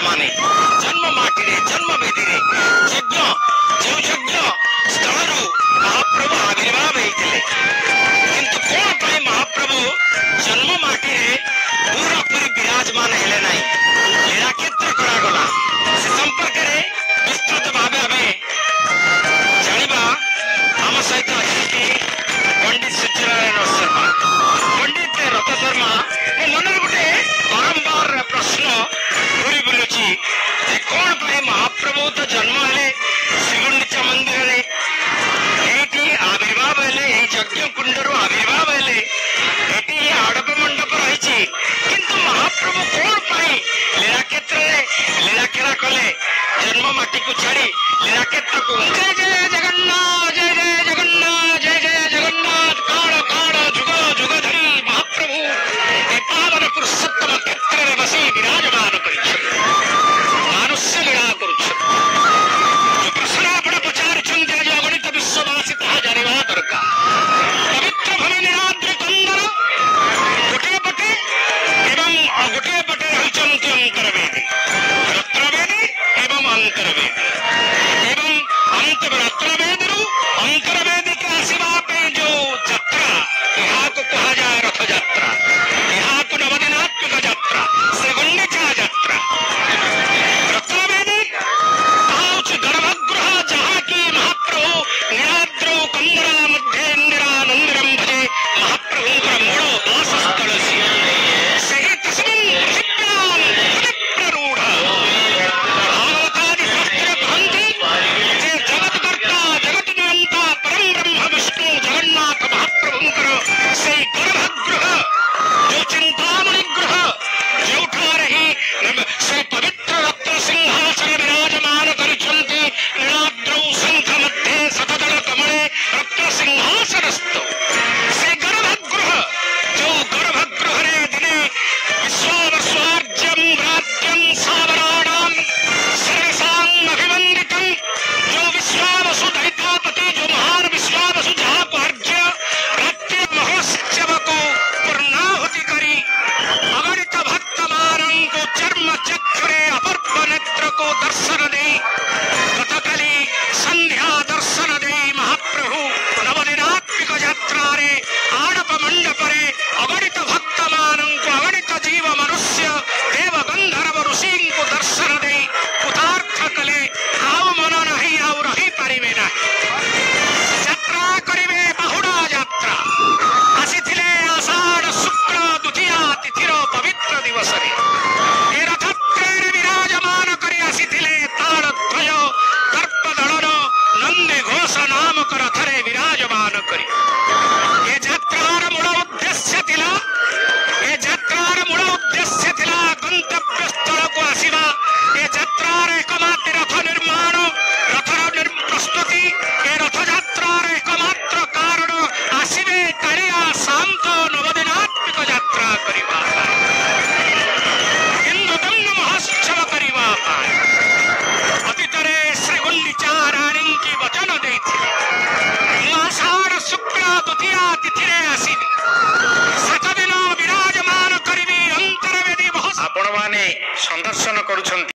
माने जन्म माटी रे जन्म वेदी रे यज्ञ जो यज्ञ स्थल महाप्रभु आविर्भाव होते किंतु कौन पाई महाप्रभु जन्म माटी रे पूरा पूरी विराजमान हेले नहीं लीला क्षेत्र करागला से संपर्क रे विस्तृत भाव जानिबा आम सहित पंडित सूर्यनारायण शर्मा पंडित रथ शर्मा मन गोटे बारंबार प्रश्न घूरी बुलुची कौन पाई महाप्रभु तो जन्म हेले श्रीगुंडीचा मंदिर ये आविर्भाव हेले यज्ञ कुंड आविर्भाव हेले ये आड़प मंडप रही किंतु महाप्रभु कौन पाई लीला क्षेत्र लीला खेला कले जन्म माटी को छाड़ी लीला क्षेत्र को जय जय जगन्नाथ जय जय जगन्नाथ जय जय जगन्नाथ काल काल जुग जुग धरी महाप्रभु पावन पुरुषोत्तम क्षेत्र में बसी विराजमान कर मानुष्य लीला कर प्रश्न पचार आज अगणित विश्ववासी ताहा जानिबा दरकार पवित्र भूमि नीलाद्रि कंदर गोटे पटे एवं गोटे पटे रही अंतरवेदी रत्नवेदी एवं अंतरवेदी एवं रत्नवेदी अंतरवेदी के आसवा जो यात्रा यहाँ को कहा जाए रथ यात्रा यहाँ को नवदिनात्मक यात्रा श्रीगुंडीचा यात्रा रत्नवेदी गर्भगृह जहाँ की महाप्रभु नीलाद्रौ कंदरा मध्य इंदिरा नंदिरम भजे महाप्रभु मूल वासस्थल सही तस्मिन् पृथिव्यां प्ररूढ़ भागवतादि शास्त्र कहन्ति जे जगत्कर्ता जगत नियंता परम ब्रह्म विष्णु जगन्नाथ महाप्रभुंकर से गर्भगृह जो चिंतामणि गृह जोठार ही से पवित्र रत्न सिंहासन विराजमान करिछन्ति नीलाद्रौ शंख मध्ये शतदल कमले रत्न सिंहासनस्थौ